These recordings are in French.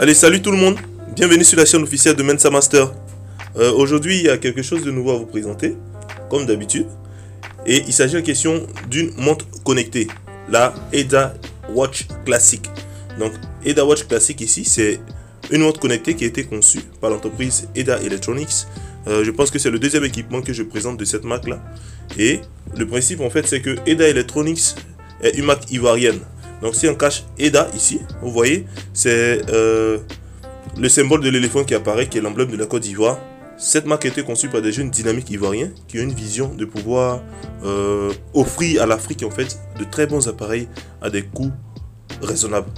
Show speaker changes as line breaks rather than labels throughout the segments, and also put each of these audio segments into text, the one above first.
Allez, salut tout le monde, bienvenue sur la chaîne officielle de Mensa Master. Aujourd'hui, il y a quelque chose de nouveau à vous présenter, comme d'habitude. Et il s'agit en question d'une montre connectée, la EDA Watch Classic. Donc, EDA Watch Classic ici, c'est une montre connectée qui a été conçue par l'entreprise EDA Electronics. Je pense que c'est le deuxième équipement que je présente de cette marque-là. Et le principe, en fait, c'est que EDA Electronics est une marque ivoirienne. Donc si on cache EDA ici, vous voyez, c'est le symbole de l'éléphant qui apparaît, qui est l'emblème de la Côte d'Ivoire. Cette marque a été conçue par des jeunes dynamiques ivoiriens qui ont une vision de pouvoir offrir à l'Afrique en fait de très bons appareils à des coûts raisonnables.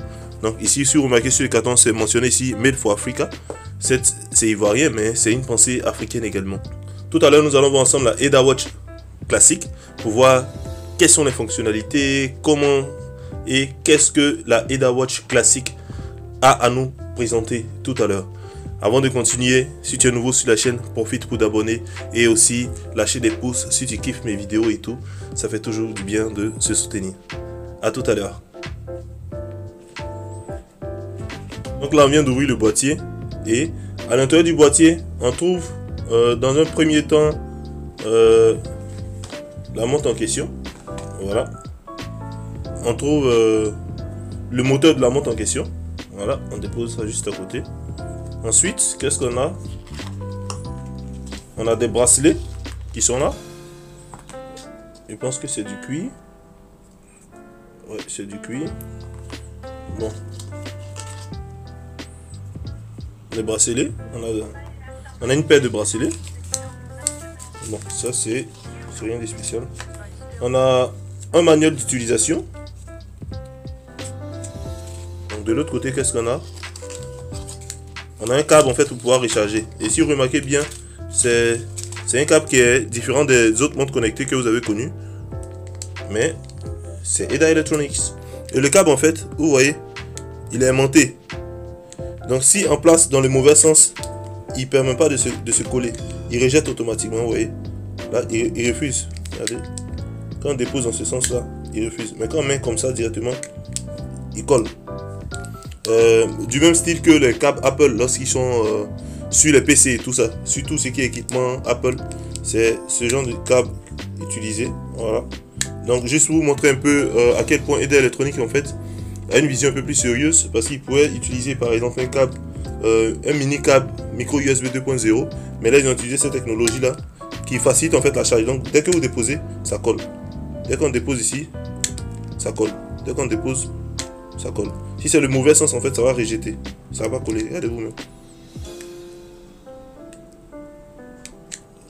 Donc ici, si vous remarquez sur le carton, c'est mentionné ici Made for Africa. C'est ivoirien, mais c'est une pensée africaine également. Tout à l'heure, nous allons voir ensemble la EDA Watch classique pour voir quelles sont les fonctionnalités, comment et qu'est-ce que la EDA Watch classique a à nous présenter tout à l'heure. Avant de continuer, si tu es nouveau sur la chaîne, profite pour t'abonner et aussi lâcher des pouces si tu kiffes mes vidéos et tout. Ça fait toujours du bien de se soutenir. A tout à l'heure. Donc là, on vient d'ouvrir le boîtier et à l'intérieur du boîtier, on trouve dans un premier temps la montre en question. Voilà. On trouve le moteur de la montre en question. Voilà, on dépose ça juste à côté. Ensuite, qu'est-ce qu'on a? On a des bracelets qui sont là. Je pense que c'est du cuir. Ouais, c'est du cuir. Bon. Les bracelets. On a une paire de bracelets. Bon, ça c'est rien de spécial. On a un manuel d'utilisation. Donc de l'autre côté, qu'est-ce qu'on a? On a un câble en fait pour pouvoir recharger. Et si vous remarquez bien, c'est un câble qui est différent des autres montres connectées que vous avez connues. Mais c'est EDA Electronics. Et le câble en fait, vous voyez, il est aimanté. Donc si on place dans le mauvais sens, il ne permet pas de se coller. Il rejette automatiquement, vous voyez. Là, il refuse. Regardez. Quand on dépose dans ce sens-là, il refuse. Mais quand on met comme ça directement, il colle. Du même style que les câbles Apple lorsqu'ils sont sur les PC et tout ça. Sur tout ce qui est équipement Apple, c'est ce genre de câble utilisé. Voilà. Donc juste pour vous montrer un peu à quel point EDA Electronics en fait a une vision un peu plus sérieuse, parce qu'il pourrait utiliser par exemple un câble, un mini câble micro USB 2.0, mais là ils ont utilisé cette technologie là qui facilite en fait la charge. Donc dès que vous déposez, ça colle. Dès qu'on dépose ici, ça colle. Dès qu'on dépose, ça colle. Si c'est le mauvais sens en fait, ça va rejeter, ça va pas coller. Regardez vous-même.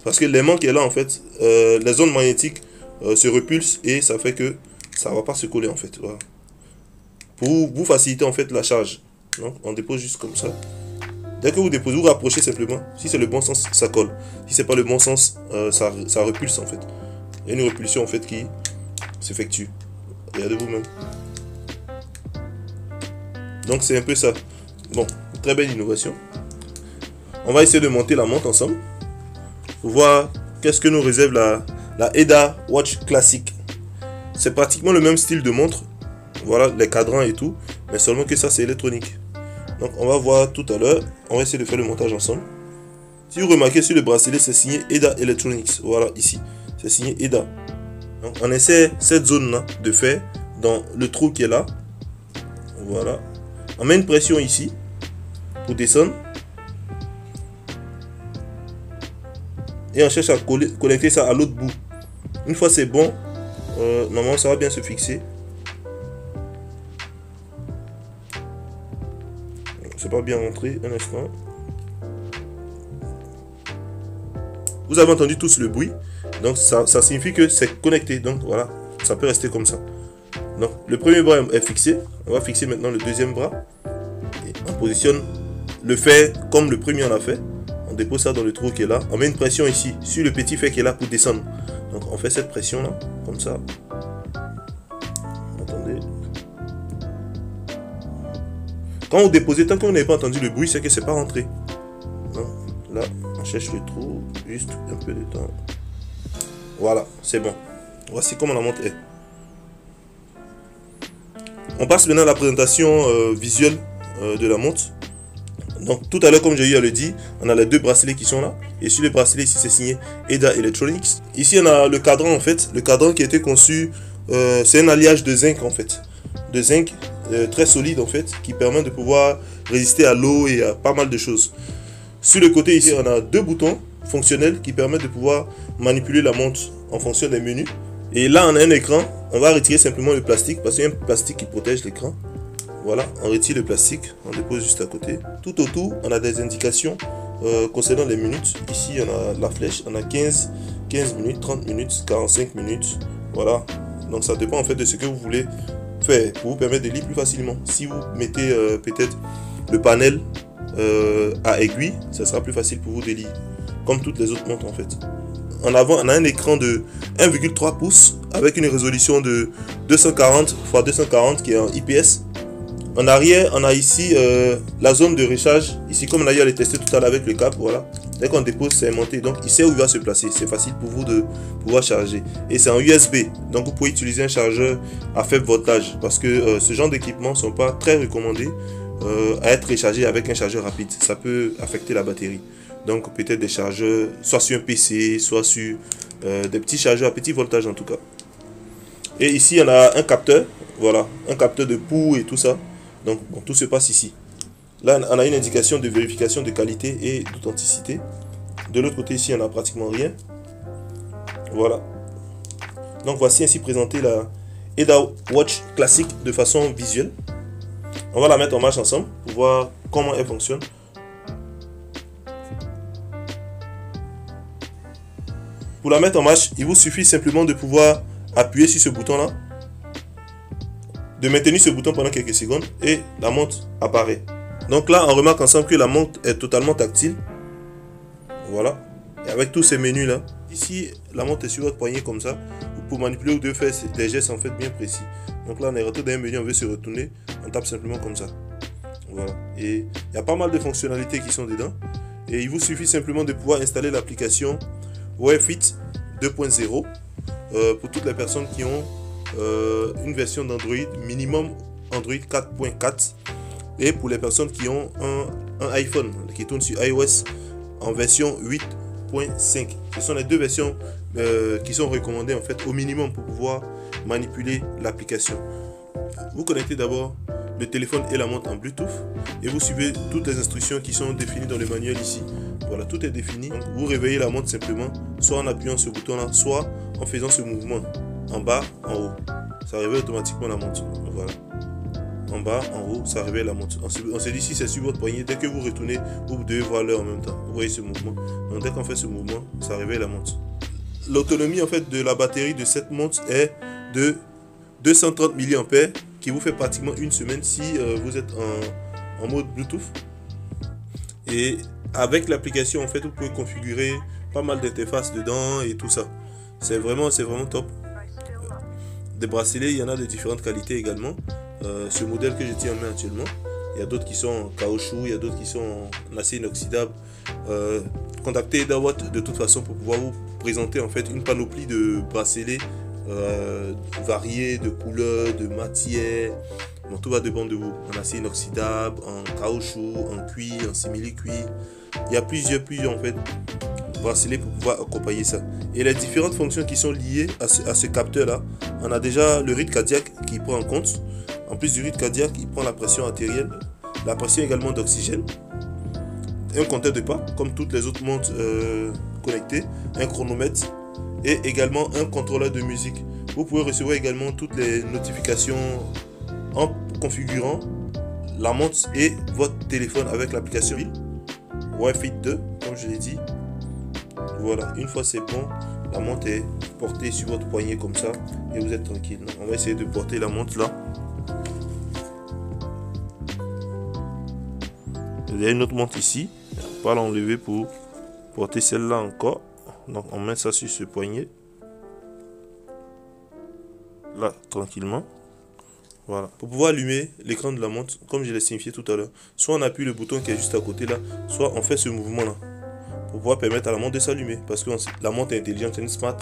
Parce que l'aimant qui est là en fait, les zones magnétiques se repulsent et ça fait que ça va pas se coller en fait. Voilà. Pour vous faciliter en fait la charge. Donc on dépose juste comme ça. Dès que vous déposez, vous rapprochez simplement. Si c'est le bon sens, ça colle. Si c'est pas le bon sens, ça repulse en fait. Il y a une repulsion en fait qui s'effectue. Regardez vous-même. Donc c'est un peu ça. Bon, très belle innovation. On va essayer de monter la montre ensemble pour voir qu'est-ce que nous réserve la EDA Watch Classic. C'est pratiquement le même style de montre. Voilà les cadrans et tout, mais seulement que ça c'est électronique. Donc on va voir tout à l'heure. On va essayer de faire le montage ensemble. Si vous remarquez sur le bracelet, c'est signé EDA Electronics. Voilà ici, c'est signé EDA. Donc on essaie cette zone là de faire dans le trou qui est là. Voilà. On met une pression ici pour descendre. Et on cherche à connecter ça à l'autre bout. Une fois c'est bon, normalement ça va bien se fixer. C'est pas bien rentré, un instant. Vous avez entendu tous le bruit. Donc ça signifie que c'est connecté. Donc voilà, ça peut rester comme ça. Donc le premier bras est fixé. On va fixer maintenant le deuxième bras. Et on positionne le fer comme le premier on l'a fait. On dépose ça dans le trou qui est là. On met une pression ici sur le petit fer qui est là pour descendre. Donc on fait cette pression là, comme ça. Attendez. Quand vous déposez, tant que vous n'avez pas entendu le bruit, c'est que c'est pas rentré. Non. Là, on cherche le trou, juste un peu de temps. Voilà, c'est bon. Voici comment la montre est. On passe maintenant à la présentation visuelle de la montre. Donc tout à l'heure, comme j'ai eu à le dire, on a les deux bracelets qui sont là. Et sur les bracelets ici, c'est signé EDA Electronics. Ici, on a le cadran en fait. Le cadran qui a été conçu, c'est un alliage de zinc en fait. De zinc très solide en fait, qui permet de pouvoir résister à l'eau et à pas mal de choses. Sur le côté ici, on a deux boutons fonctionnels qui permettent de pouvoir manipuler la montre en fonction des menus. Et là, on a un écran. On va retirer simplement le plastique parce qu'il y a un plastique qui protège l'écran. Voilà, on retire le plastique, on dépose juste à côté. Tout autour, on a des indications concernant les minutes. Ici, on a la flèche, on a 15 minutes, 30 minutes, 45 minutes. Voilà, donc ça dépend en fait de ce que vous voulez faire pour vous permettre de lire plus facilement. Si vous mettez peut-être le panel à aiguille, ça sera plus facile pour vous de lire, comme toutes les autres montres en fait. En avant, on a un écran de 1,3 pouces avec une résolution de 240 x 240 qui est en IPS. En arrière, on a ici la zone de recharge. Ici, comme on a eu à les tester tout à l'heure avec le câble, voilà. Dès qu'on dépose, c'est monté. Donc, il sait où il va se placer. C'est facile pour vous de pouvoir charger. Et c'est en USB. Donc, vous pouvez utiliser un chargeur à faible voltage. Parce que ce genre d'équipements ne sont pas très recommandés à être rechargés avec un chargeur rapide. Ça peut affecter la batterie. Donc, peut-être des chargeurs, soit sur un PC, soit sur des petits chargeurs à petit voltage en tout cas. Et ici, on a un capteur. Voilà, un capteur de pouls et tout ça. Donc, bon, tout se passe ici. Là, on a une indication de vérification de qualité et d'authenticité. De l'autre côté, ici, on n'a pratiquement rien. Voilà. Donc, voici ainsi présenté la EDA Watch classique de façon visuelle. On va la mettre en marche ensemble pour voir comment elle fonctionne. Pour la mettre en marche, il vous suffit simplement de pouvoir appuyer sur ce bouton-là, de maintenir ce bouton pendant quelques secondes et la montre apparaît. Donc là, on remarque ensemble que la montre est totalement tactile. Voilà. Et avec tous ces menus là. Ici, la montre est sur votre poignet comme ça. Pour manipuler, vous devez faire des gestes en fait bien précis. Donc là, on est rentré dans un menu, on veut se retourner. On tape simplement comme ça. Voilà. Et il y a pas mal de fonctionnalités qui sont dedans. Et il vous suffit simplement de pouvoir installer l'application Wear Fit 2.0 pour toutes les personnes qui ont une version d'Android minimum Android 4.4 et pour les personnes qui ont un iPhone qui tourne sur iOS en version 8.5. Ce sont les deux versions qui sont recommandées en fait au minimum pour pouvoir manipuler l'application. Vous connectez d'abord le téléphone et la montre en Bluetooth et vous suivez toutes les instructions qui sont définies dans le manuel ici. Voilà, tout est défini. Donc, vous réveillez la montre simplement, soit en appuyant ce bouton là, soit en faisant ce mouvement en bas, en haut. Ça réveille automatiquement la montre. Voilà. En bas, en haut, ça réveille la montre. On se dit si c'est sur votre poignet, dès que vous retournez, vous devez voir l'heure en même temps. Vous voyez ce mouvement. Donc dès qu'on fait ce mouvement, ça réveille la montre. L'autonomie en fait de la batterie de cette montre est de 230 mAh qui vous fait pratiquement une semaine si vous êtes en mode Bluetooth. Et avec l'application en fait vous pouvez configurer pas mal d'interfaces dedans et tout ça. C'est vraiment top. Des bracelets, il y en a de différentes qualités également. Ce modèle que je tiens en main actuellement, il y a d'autres qui sont en caoutchouc, il y a d'autres qui sont en acier inoxydable. Contactez EDA Watch de toute façon pour pouvoir vous présenter en fait une panoplie de bracelets variés, de couleurs, de matières. Donc tout va dépendre de vous. En acier inoxydable, en caoutchouc, en cuir, en simili-cuir. Il y a plusieurs en fait bracelets pour pouvoir accompagner ça. Et les différentes fonctions qui sont liées à ce capteur là, on a déjà le rythme cardiaque qui prend en compte. En plus du rythme cardiaque, il prend la pression artérielle, la pression également d'oxygène, un compteur de pas comme toutes les autres montres connectées, un chronomètre et également un contrôleur de musique. Vous pouvez recevoir également toutes les notifications en configurant la montre et votre téléphone avec l'application Wear Fit 2 comme je l'ai dit. Voilà, une fois c'est bon, la montre est portée sur votre poignet comme ça et vous êtes tranquille. Donc, on va essayer de porter la montre là. Il y a une autre montre ici, on va l'enlever pour porter celle-là encore. Donc on met ça sur ce poignet là tranquillement. Voilà, pour pouvoir allumer l'écran de la montre comme je l'ai signifié tout à l'heure, soit on appuie le bouton qui est juste à côté là, soit on fait ce mouvement là pour pouvoir permettre à la montre de s'allumer parce que la montre est intelligente, c'est une smart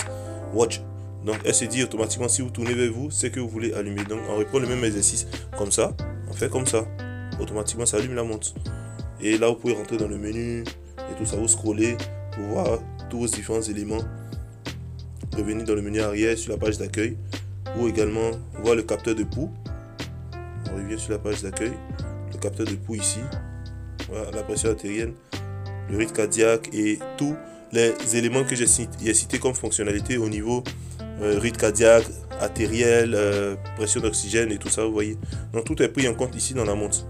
watch. Donc elle se dit automatiquement si vous tournez vers vous, c'est que vous voulez allumer. Donc on reprend le même exercice comme ça, on fait comme ça, automatiquement ça allume la montre. Et là, vous pouvez rentrer dans le menu et tout ça, vous scrollez pour voir tous vos différents éléments. Revenir dans le menu arrière sur la page d'accueil ou également voir le capteur de pouls. On revient sur la page d'accueil, le capteur de pouls ici, voilà, la pression artérielle, le rythme cardiaque et tous les éléments que j'ai cités comme fonctionnalité au niveau rythme cardiaque, artériel, pression d'oxygène et tout ça, vous voyez. Donc tout est pris en compte ici dans la montre.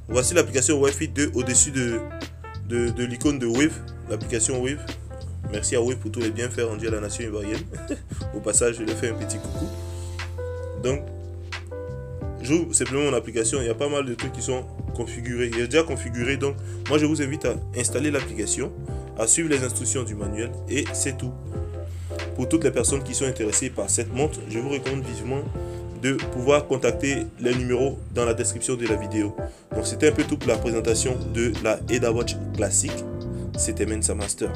Voici l'application Wi-Fi 2 au-dessus de l'icône de Wave, l'application Wave. Merci à Wave pour tous les bienfaits rendus à la nation ivoirienne. Au passage, je lui fais un petit coucou. Donc, j'ouvre simplement mon application. Il y a pas mal de trucs qui sont configurés. Il est déjà configuré. Donc, moi, je vous invite à installer l'application, à suivre les instructions du manuel et c'est tout. Pour toutes les personnes qui sont intéressées par cette montre, je vous recommande vivement de pouvoir contacter les numéros dans la description de la vidéo. Donc, c'était un peu tout pour la présentation de la Eda Watch classique. C'était Mensa Master.